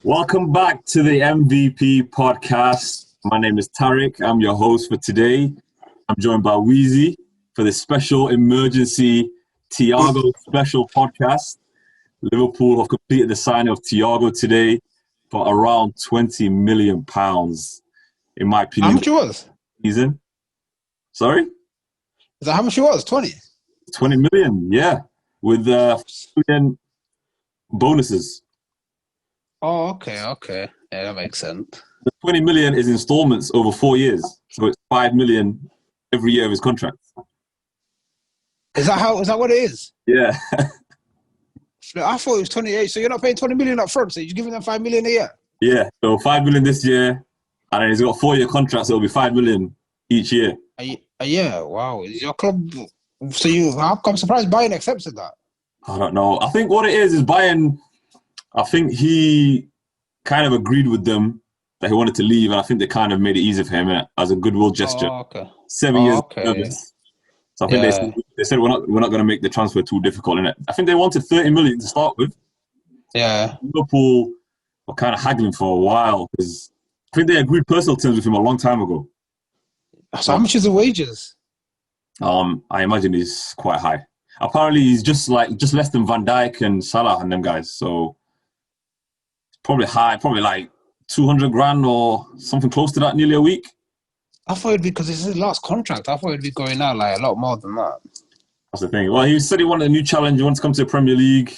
Welcome back to the MVP podcast. My name is Tariq. I'm your host for today. I'm joined by Wheezy for this special emergency Thiago special podcast. Liverpool have completed the signing of Thiago today for around £20 million, in my opinion. How much it was? Season. Sorry? Is that how much it was? 20? 20 million, yeah. With bonuses. Oh, okay. Yeah, that makes sense. The 20 million is installments over 4 years. So it's 5 million every year of his contract. Is that what it is? Yeah. I thought it was 28. So you're not paying 20 million up front, so you're giving them 5 million a year? Yeah. So 5 million this year, and then he's got a 4-year contract, so it'll be 5 million each year. Yeah, wow. Is your club... So I'm surprised Bayern accepted that. I don't know. I think what it is Bayern... I think he kind of agreed with them that he wanted to leave, and I think they kind of made it easy for him as a goodwill gesture. Oh, okay. 7 years of service. So I think they said we're not going to make the transfer too difficult, innit? I think they wanted 30 million to start with. Yeah. Liverpool were kind of haggling for a while because I think they agreed personal terms with him a long time ago. So how much is the wages? I imagine he's quite high. Apparently, he's just less than Van Dijk and Salah and them guys. So probably high, probably like 200 grand or something close to that, nearly a week. I thought it'd be because it's his last contract. I thought it'd be going out like a lot more than that. That's the thing. Well, he said he wanted a new challenge. He wants to come to the Premier League.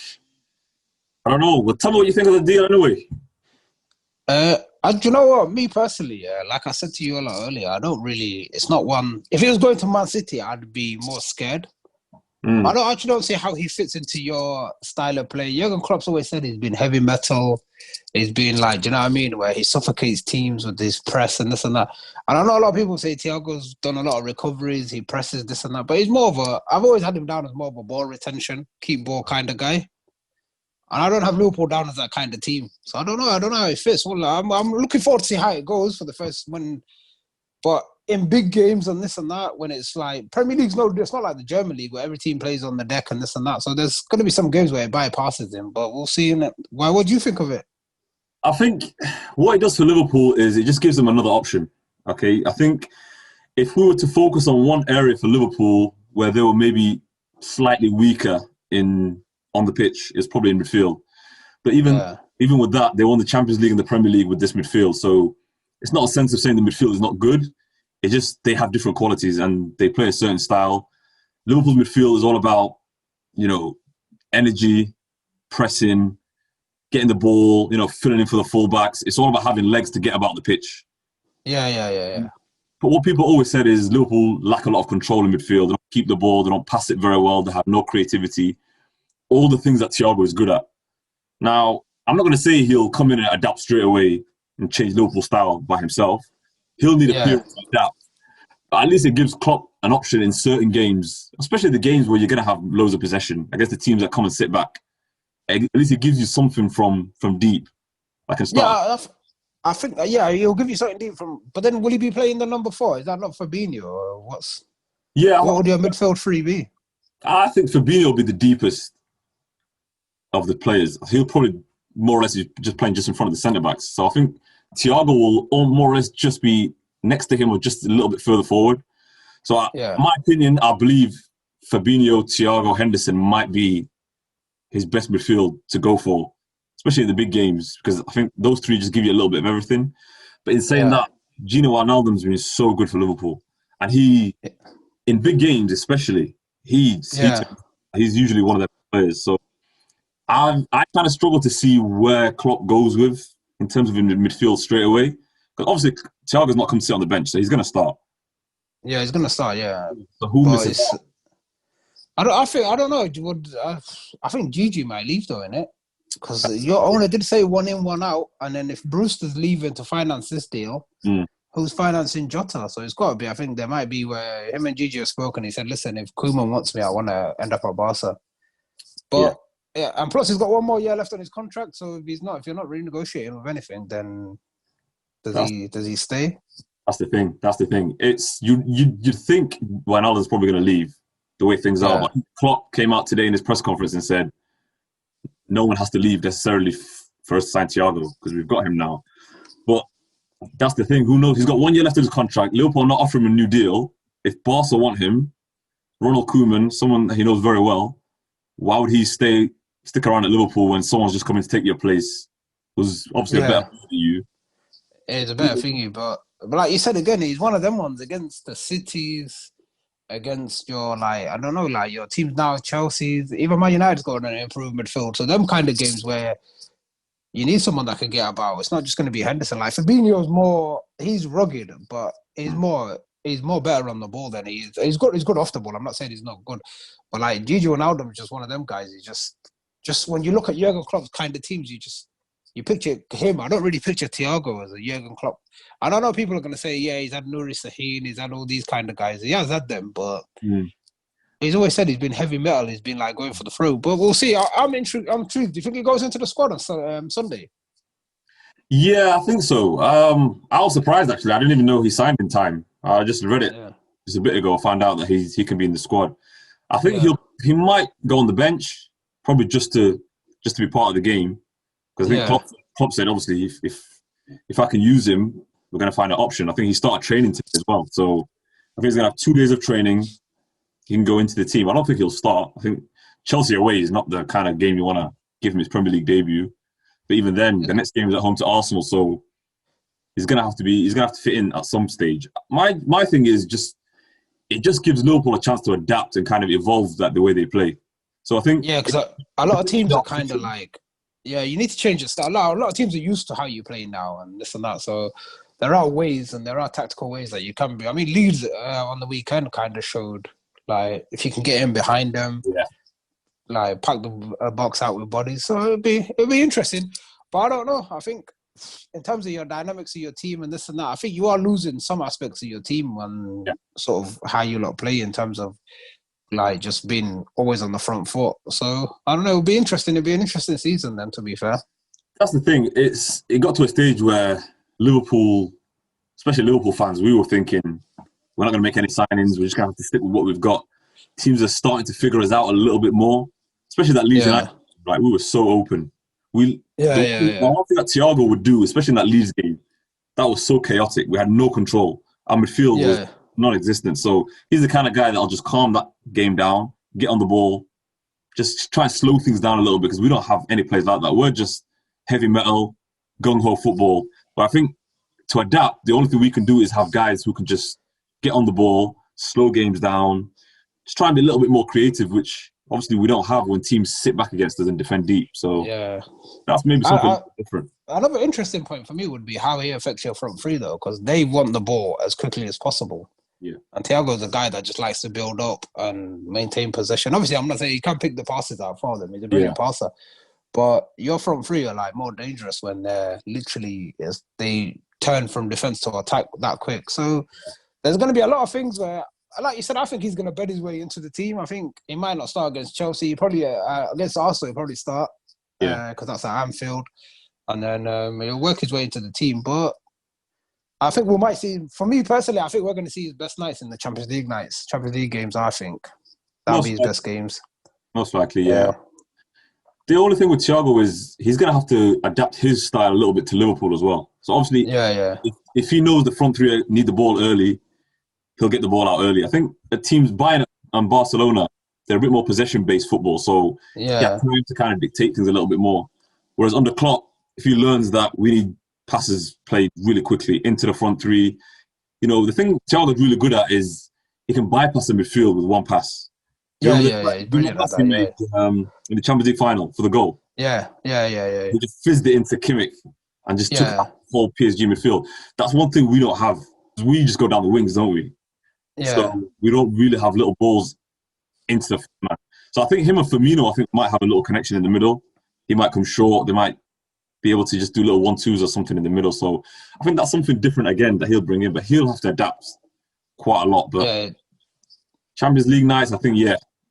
I don't know. Well, tell me what you think of the deal anyway. Do you know what? Me personally, like I said to you a lot earlier, I don't really... It's not one... If he was going to Man City, I'd be more scared. I actually don't see how he fits into your style of play. Jurgen Klopp's always said he's been heavy metal. He's been like, do you know what I mean? Where he suffocates teams with his press and this and that. And I know a lot of people say Thiago's done a lot of recoveries. He presses this and that. But he's more of a... I've always had him down as more of a ball retention, keep ball kind of guy. And I don't have Liverpool down as that kind of team. So I don't know how it fits. Well, I'm looking forward to see how it goes for the first one. But in big games and this and that, when it's like Premier League's it's not like the German league where every team plays on the deck and this and that. So there's going to be some games where it bypasses him, but we'll see. What do you think of it? I think what it does for Liverpool is it just gives them another option. Okay, I think if we were to focus on one area for Liverpool where they were maybe slightly weaker on the pitch, is probably in midfield. But even with that, they won the Champions League and the Premier League with this midfield. So it's not a sense of saying the midfield is not good. It's just they have different qualities and they play a certain style. Liverpool's midfield is all about, energy, pressing, getting the ball, filling in for the fullbacks. It's all about having legs to get about the pitch. Yeah. But what people always said is Liverpool lack a lot of control in midfield. They don't keep the ball. They don't pass it very well. They have no creativity. All the things that Thiago is good at. Now, I'm not going to say he'll come in and adapt straight away and change Liverpool's style by himself. He'll need a period to adapt. But at least it gives Klopp an option in certain games, especially the games where you're going to have loads of possession. I guess the teams that come and sit back. At least it gives you something from deep. I can start. Yeah, I think, he'll give you something deep from... But then will he be playing the number 4? Is that not Fabinho or what's... Yeah. What would your midfield 3 be? I think Fabinho will be the deepest of the players. He'll probably more or less just playing just in front of the centre-backs. So I think Thiago will more or less just be next to him or just a little bit further forward. So in my opinion, I believe Fabinho, Thiago, Henderson might be his best midfield to go for, especially in the big games, because I think those three just give you a little bit of everything. But in saying that, Gino Wijnaldum's been so good for Liverpool. And he, in big games especially, he's usually one of their players. So I kind of struggle to see where Klopp goes with in terms of in midfield straight away. Because obviously, Thiago's not come to sit on the bench, so he's going to start. Yeah, he's going to start, yeah. So who misses? I don't know. I think Gigi might leave though, innit? Because your owner did say 1 in, 1 out, and then if Brewster's leaving to finance this deal, who's financing Jota? So it's got to be. I think there might be where him and Gigi have spoken. He said, "Listen, if Koeman wants me, I want to end up at Barca." But and plus he's got 1 more year left on his contract. So if you're not renegotiating with anything, then does he stay? That's the thing. It's you'd think Wijnaldum's probably going to leave the way things are. But Klopp came out today in his press conference and said no one has to leave necessarily for us to sign Thiago because we've got him now. But that's the thing. Who knows? He's got 1 year left of his contract. Liverpool not offering him a new deal. If Barca want him, Ronald Koeman, someone that he knows very well, why would he stick around at Liverpool when someone's just coming to take your place? Who's obviously a better player than you. It's a better thingy, but like you said again, he's one of them ones against the cities, against your I don't know, your teams now, Chelsea's, even Man United's got an improved midfield. So them kind of games where you need someone that can get about. It's not just going to be Henderson. Like Fabinho's he's rugged, but he's more better on the ball than he is. He's good off the ball. I'm not saying he's not good, but like Gigi Wijnaldum is just one of them guys. He's just when you look at Jurgen Klopp's kind of teams, you picture him. I don't really picture Thiago as a Jurgen Klopp. I don't know. People are going to say, yeah, he's had Nuri Sahin, he's had all these kind of guys. He has had them, but he's always said he's been heavy metal. He's been going for the throw. But we'll see. I'm intrigued. Do you think he goes into the squad on Sunday? Yeah, I think so. I was surprised actually. I didn't even know he signed in time. I just read it just a bit ago. I found out that he can be in the squad. I think he might go on the bench, probably just to be part of the game. Because I think Klopp said, obviously, if I can use him, we're going to find an option. I think he started training today as well. So I think he's going to have 2 days of training. He can go into the team. I don't think he'll start. I think Chelsea away is not the kind of game you want to give him his Premier League debut. But even then, the next game is at home to Arsenal. So he's going to have to fit in at some stage. My thing is it just gives Liverpool a chance to adapt and kind of evolve the way they play. So I think... Yeah, because a lot of teams are kind of you need to change your style. A lot of teams are used to how you play now and this and that. So there are ways and there are tactical ways that you can be. I mean, Leeds on the weekend kind of showed, if you can get in behind them, pack the box out with bodies. So it'll be interesting. But I don't know. I think in terms of your dynamics of your team and this and that, I think you are losing some aspects of your team and sort of how you lot play in terms of just being always on the front foot. So, I don't know, it'll be interesting. It'll be an interesting season then, to be fair. That's the thing. It got to a stage where Liverpool, especially Liverpool fans, we were thinking, we're not going to make any signings. We're just going to have to stick with what we've got. Teams are starting to figure us out a little bit more, especially that Leeds United. We were so open. One thing that Thiago would do, especially in that Leeds game, that was so chaotic. We had no control. Our midfield was non-existent. So he's the kind of guy that'll just calm that game down, get on the ball, just try and slow things down a little bit because we don't have any players like that. We're just heavy metal, gung-ho football. But I think to adapt, the only thing we can do is have guys who can just get on the ball, slow games down, just try and be a little bit more creative, which obviously we don't have when teams sit back against us and defend deep. So that's maybe something different. Another interesting point for me would be how he affects your front three, though, because they want the ball as quickly as possible. Yeah. And Thiago's a guy that just likes to build up and maintain possession. Obviously, I'm not saying you can't pick the passes out for them. He's a brilliant passer. But your front three are more dangerous when they're they turn from defense to attack that quick. So there's going to be a lot of things where, like you said, I think he's going to bed his way into the team. I think he might not start against Chelsea. Probably against Arsenal, he'll probably start because that's at Anfield. And then he'll work his way into the team. But I think we might see, for me personally, I think we're going to see his best nights in the Champions League games, I think. That'll be his best games. Most likely, yeah. The only thing with Thiago is he's going to have to adapt his style a little bit to Liverpool as well. So obviously, if he knows the front three need the ball early, he'll get the ball out early. I think the teams Bayern and Barcelona, they're a bit more possession-based football, so he has time to kind of dictate things a little bit more. Whereas under Klopp, if he learns that we need passes played really quickly into the front three, the thing Thiago's really good at is he can bypass the midfield with one pass. He's brilliant at that, in the Champions League final for the goal. He just fizzed it into Kimmich and just took out the whole PSG midfield. That's one thing we don't have. We just go down the wings, don't we? So we don't really have little balls into the man. So I think him and Firmino, might have a little connection in the middle. He might come short. They might be able to just do little 1-2s or something in the middle. So I think that's something different again that he'll bring in, but he'll have to adapt quite a lot. But Champions League nights, I think,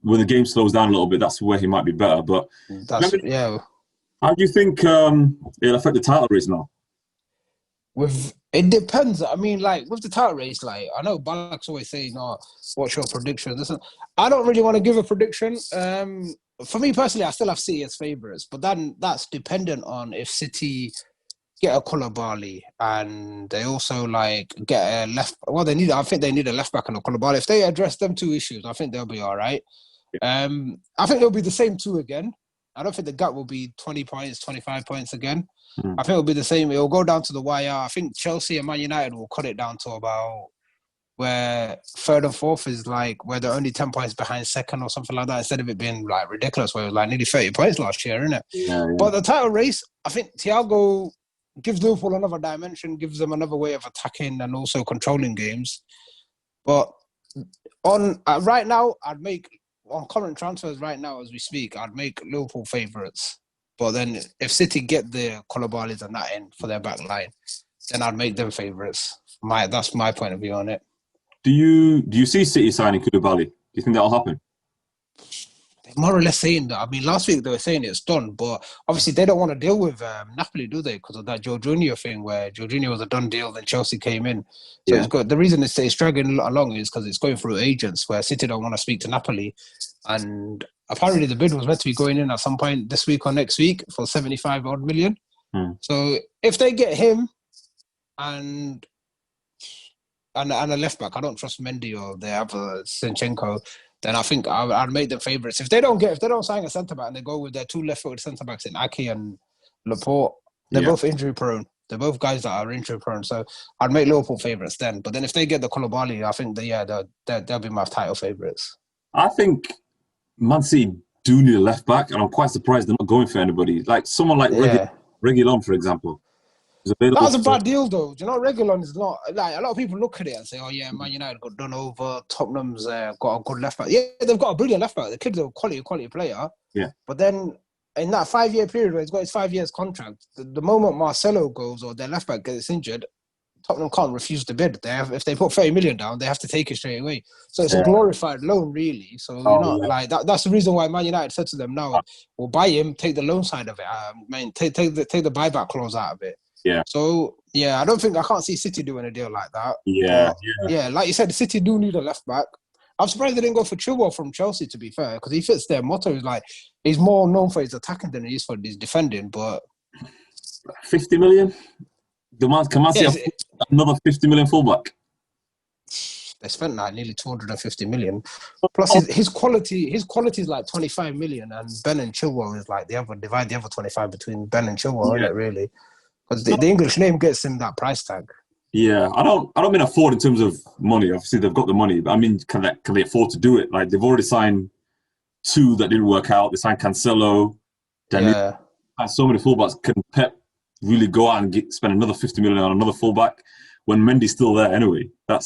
when the game slows down a little bit, that's where he might be better. But how do you think it'll affect the title race now? With It depends. I mean, like with the title race, like I know Balak's always saying, "Oh, what's your prediction?" I don't really want to give a prediction. For me personally, I still have City as favourites, but then that's dependent on if City get a Koulibaly and they also like get a left. Well, I think they need a left back and a Koulibaly. If they address them two issues, I think they'll be all right. I think it'll be the same two again. I don't think the gap will be 20 points, 25 points again. I think it'll be the same. It'll go down to the wire. I think Chelsea and Man United will cut it down to about where third and fourth is like where they're only 10 points behind second or something like that, instead of it being like ridiculous where it was like nearly 30 points last year, isn't it? Yeah. But the title race, I think Thiago gives Liverpool another dimension, gives them another way of attacking and also controlling games. But on right now, on current transfers right now as we speak, I'd make Liverpool favourites. But then if City get the Koulibalys and that in for their back line, then I'd make them favourites. That's my point of view on it. Do you see City signing Koulibaly? Do you think that'll happen? They're more or less saying that. I mean, last week they were saying it's done, but obviously they don't want to deal with Napoli, do they? Because of that Jorginho thing where Jorginho was a done deal, then Chelsea came in. So it's good. The reason it's dragging along is because it's going through agents where City don't want to speak to Napoli. And apparently the bid was meant to be going in at some point this week or next week for 75 odd million. So if they get him and a left back, I don't trust Mendy or the other Zinchenko, then I think I'd make them favourites. If they don't sign a centre back and they go with their two left-footed centre backs in Ake and Laporte, they're both injury prone. They're both guys that are injury prone. So I'd make Liverpool favourites then. But then if they get the Koulibaly, I think they'll be my title favourites. I think Man City do need a left back, and I'm quite surprised they're not going for anybody. Like someone like Reguilon, for example. That was a bad deal, though. Do you know, Reguilon is not like a lot of people look at it and say, "Oh yeah, Man United got done over. Tottenham's got a good left back. Yeah, they've got a brilliant left back. The kid's a quality player. Yeah, but then in that 5-year period where he's got his 5 years contract, the moment Marcelo goes or their left back gets injured, Tottenham can't refuse the bid. If they put 30 million down, they have to take it straight away. So it's a glorified loan, really. So like that's the reason why Man United said to them, "No, we'll buy him. Take the loan side of it. Take the buyback clause out of it." Yeah. So I can't see City doing a deal like that. Yeah. Like you said, City do need a left back. I'm surprised they didn't go for Chilwell from Chelsea, to be fair, because he fits their motto. He's more known for his attacking than he is for his defending. But 50 million. Can Man City have another 50 million fullback? They spent like nearly 250 million. Plus his quality is like 25 million, and Ben and Chilwell is like divide the other 25 between Ben and Chilwell, isn't it, really? Because the English name gets him that price tag. Yeah, I don't mean afford in terms of money. Obviously, they've got the money, but I mean, can they afford to do it? Like they've already signed 2 that didn't work out. They signed Cancelo. And so many fullbacks. Can Pep really go out and spend another 50 million on another fullback when Mendy's still there anyway? I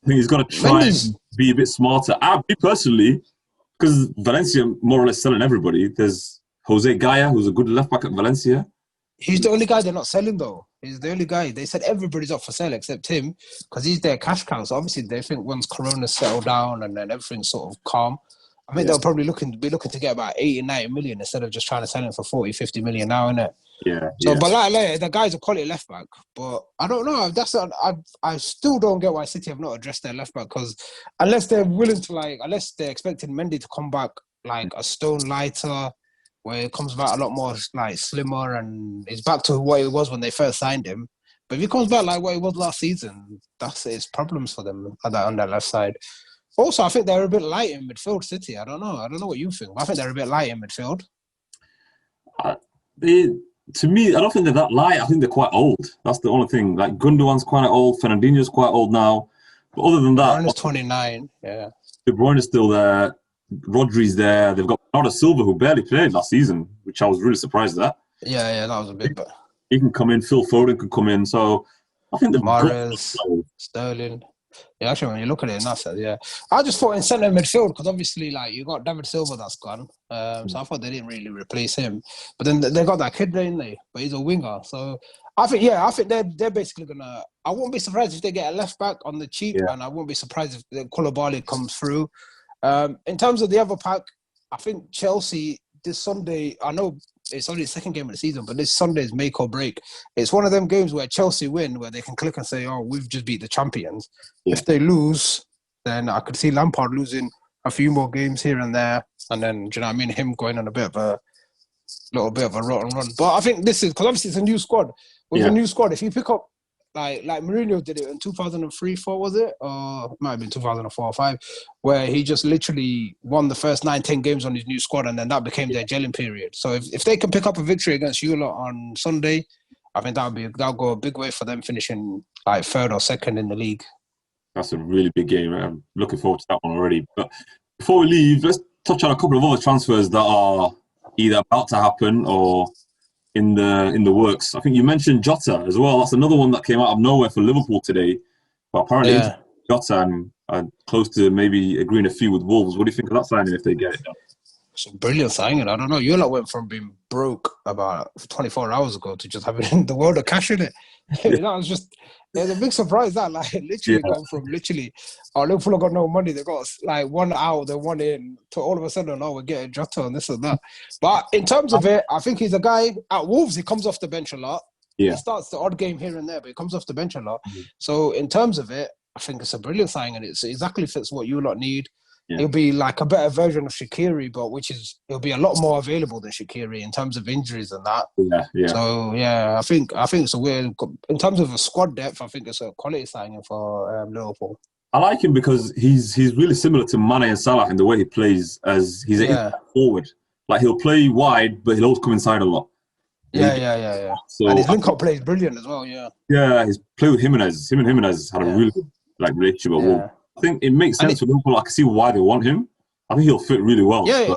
think he's got to try and be a bit smarter. Me personally, because Valencia more or less selling everybody. There's Jose Gaya, who's a good left back at Valencia. He's the only guy they're not selling, though. He's the only guy. They said everybody's up for sale except him because he's their cash cow. So obviously they think once Corona settled down and then everything's sort of calm, I think they'll probably be looking to get about 80, 90 million instead of just trying to sell him for 40, 50 million now, innit? Yeah. So, but like the guy's a quality left back. But I don't know. I still don't get why City have not addressed their left back, because unless they're willing to unless they're expecting Mendy to come back like a stone lighter, where it comes back a lot more like slimmer and it's back to what it was when they first signed him. But if he comes back like what it was last season, it's problems for them on that left side. Also, I think they're a bit light in midfield, City. I don't know what you think, but I think they're a bit light in midfield. To me, I don't think they're that light. I think they're quite old. That's the only thing. Like Gundogan's quite old. Fernandinho's quite old now. But other than that, Bruyne's 29. Yeah. De Bruyne's still there. Rodri's there. They've got Bernardo Silva, who barely played last season, which I was really surprised at. Yeah, that was a bit. But he can come in. Phil Foden can come in. So I think the Mahrez, Sterling. Yeah, actually, when you look at it in that sense, I just thought in centre midfield, because obviously, like, you got David Silva that's gone, so I thought they didn't really replace him. But then they got that kid, didn't they? But he's a winger, so I think they're basically gonna. I wouldn't be surprised if they get a left back on the cheap, and I wouldn't be surprised if the Koulibaly comes through. In terms of the other pack, I think Chelsea this Sunday. I know it's only the second game of the season, but this Sunday's make or break. It's one of them games where Chelsea win, where they can click and say, "Oh, we've just beat the champions." Yeah. If they lose, then I could see Lampard losing a few more games here and there, and then do you know what I mean? Him going on a little bit of a rotten run. But I think this is because obviously it's a new squad. With a new squad, if you pick up like Mourinho did it in 2003-4, was it? Or it might have been 2004 or 5, where he just literally won the first 9-10 games on his new squad, and then that became their gelling period. So if they can pick up a victory against you lot on Sunday, I think that'll go a big way for them finishing like third or second in the league. That's a really big game. I'm looking forward to that one already. But before we leave, let's touch on a couple of other transfers that are either about to happen or in the works. I think you mentioned Jota as well. That's another one that came out of nowhere for Liverpool today. But apparently Jota and close to maybe agreeing a few with Wolves. What do you think of that signing if they get it done? It's a brilliant signing. I don't know. You lot went from being broke about 24 hours ago to just having the world of cash in it. That was just... It's a big surprise that, like, literally gone from Liverpool have got no money. They got like one out, they one in, to all of a sudden, we're getting Jota and this and that. But in terms of it, I think he's a guy at Wolves. He comes off the bench a lot. Yeah. He starts the odd game here and there, but he comes off the bench a lot. Mm-hmm. So in terms of it, I think it's a brilliant signing, and it exactly fits what you lot need. Yeah. It'll be like a better version of Shaqiri, but it'll be a lot more available than Shaqiri in terms of injuries and that. Yeah. So I think it's a weird. In terms of a squad depth, I think it's a quality signing for Liverpool. I like him because he's really similar to Mane and Salah in the way he plays. As he's an forward, like he'll play wide, but he'll always come inside a lot. Yeah. So and his link-up play is brilliant as well. Yeah, he's played with Jimenez. Him and Jimenez had a really good relationship at Wolves. I think it makes sense for Liverpool. I can see why they want him. I think he'll fit really well. Yeah,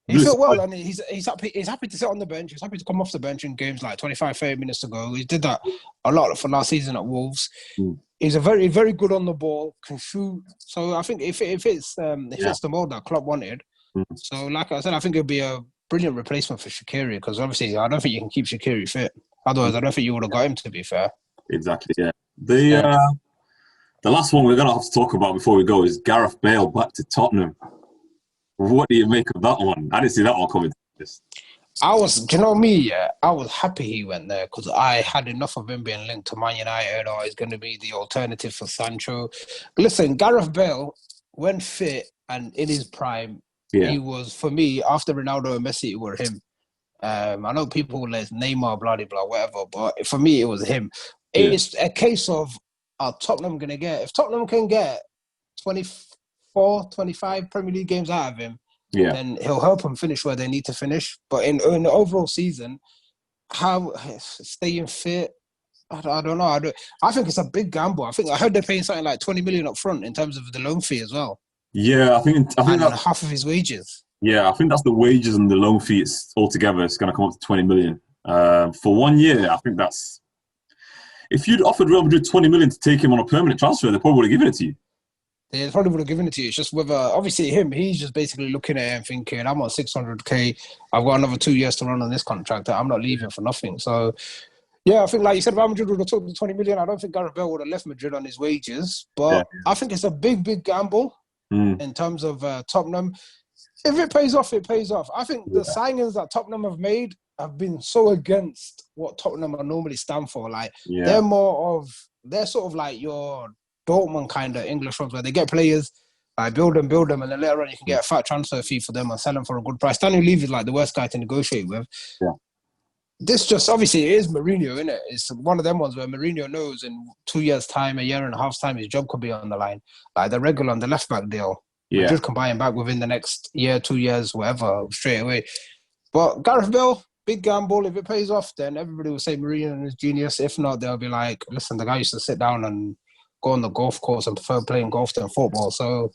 he fit well, and he's happy. He's happy to sit on the bench. He's happy to come off the bench in games like 25, 30 minutes to go. He did that a lot for last season at Wolves. He's a very, very good on the ball, can shoot. So I think if it's the mold that Klopp wanted. So like I said, I think it'd be a brilliant replacement for Shaqiri, because obviously I don't think you can keep Shaqiri fit. Otherwise, I don't think you would have got him, to be fair. Exactly. Yeah. The last one we're going to have to talk about before we go is Gareth Bale back to Tottenham. What do you make of that one? I didn't see that one coming. I was happy he went there because I had enough of him being linked to Man United, or he's going to be the alternative for Sancho. Listen, Gareth Bale, when fit and in his prime, he was, for me, after Ronaldo and Messi, it were him. I know people will let Neymar, blah, blah, blah, whatever, but for me, it was him. It's a case of, Tottenham going to get... If Tottenham can get 24, 25 Premier League games out of him, then he'll help them finish where they need to finish. But in the overall season, how staying fit, I don't know. I think it's a big gamble. I heard they're paying something like 20 million up front in terms of the loan fee as well. Yeah, I think that's half of his wages. Yeah, I think that's the wages and the loan fee altogether. It's going to come up to 20 million. For 1 year, I think that's... If you'd offered Real Madrid 20 million to take him on a permanent transfer, they probably would have given it to you. They probably would have given it to you. It's just whether, obviously he's just basically looking at it and thinking, I'm on 600k, I've got another 2 years to run on this contract, I'm not leaving for nothing. So, I think like you said, Real Madrid would have took the 20 million. I don't think Gareth Bale would have left Madrid on his wages. But I think it's a big, big gamble in terms of Tottenham. If it pays off, it pays off. I think the signings that Tottenham have made have been so against what Tottenham are normally stand for. Like, they're sort of like your Dortmund kind of English ones, where they get players, build them, and then later on you can get a fat transfer fee for them and sell them for a good price. Daniel Levy is like the worst guy to negotiate with. Yeah. This just, obviously, it is Mourinho, isn't it? It's one of them ones where Mourinho knows in 2 years' time, a year and a half's time, his job could be on the line. Like the regular on the left-back deal. Madrid can buy him back within the next year, 2 years, whatever, straight away. But Gareth Bale, big gamble. If it pays off, then everybody will say Mourinho is genius. If not, they'll be like, listen, the guy used to sit down and go on the golf course and prefer playing golf than football. So,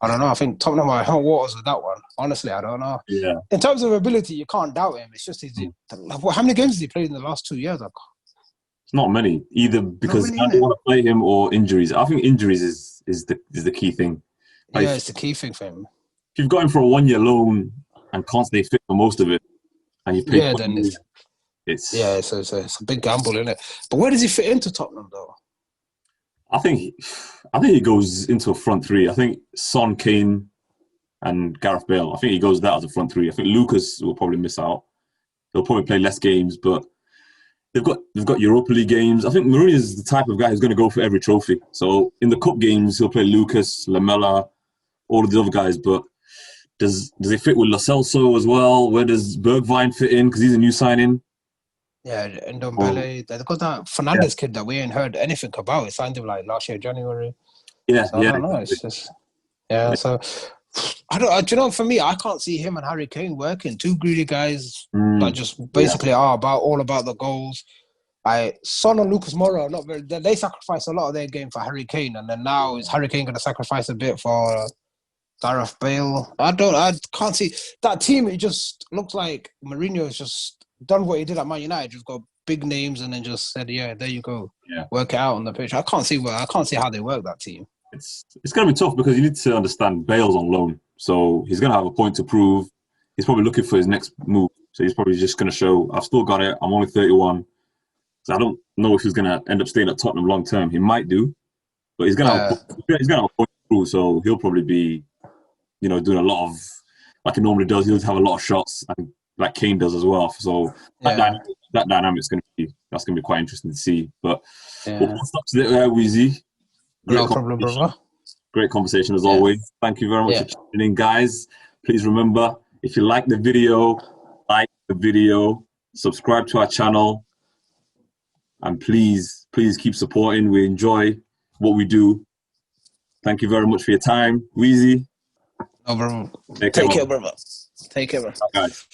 I don't know. I think Tottenham are hot waters with that one. Honestly, I don't know. Yeah. In terms of ability, you can't doubt him. It's just, how many games has he played in the last 2 years? It's not many, either because I don't want to play him or injuries. I think injuries is the key thing. Like, it's the key thing for him. If you've got him for a 1 year loan and can't stay fit for most of it, and you pay then it's a big gamble, isn't it? But where does he fit into Tottenham, though? I think he goes into a front three. I think Son, Kane, and Gareth Bale. I think he goes that as a front three. I think Lucas will probably miss out. They'll probably play less games, but they've got Europa League games. I think Mourinho is the type of guy who's going to go for every trophy. So in the cup games, he'll play Lucas, Lamela, all of the other guys. But does it fit with Lo Celso as well? Where does Bergwijn fit in? Because he's a new signing. Yeah, and Ndombele. They've got that Fernandes kid that we ain't heard anything about. He signed him like last year, January. Yeah, so I don't know. It's just so I don't. Do you know? For me, I can't see him and Harry Kane working. Two greedy guys that just basically are all about the goals. Son and Lucas Moura are not very. They sacrifice a lot of their game for Harry Kane, and then now is Harry Kane going to sacrifice a bit for Gareth Bale? I can't see that team. It just looks like Mourinho has just done what he did at Man United. Just got big names and then just said, "Yeah, there you go, work it out on the pitch." I can't see how they work that team. It's going to be tough because you need to understand Bale's on loan, so he's going to have a point to prove. He's probably looking for his next move, so he's probably just going to show, "I've still got it. I'm only 31." So I don't know if he's going to end up staying at Tottenham long term. He might do, but he's going to have a point to prove. So he'll probably be, doing a lot of, like he normally does. He'll have a lot of shots, and like Kane does as well. So that dynamic's going to be quite interesting to see. But we'll stop to there, Weezy. No problem, brother. Great conversation as always. Thank you very much for tuning in, guys. Please remember, if you like the video, subscribe to our channel, and please keep supporting. We enjoy what we do. Thank you very much for your time, Weezy. No problem. Take care, brother. Take care, bro. Guys.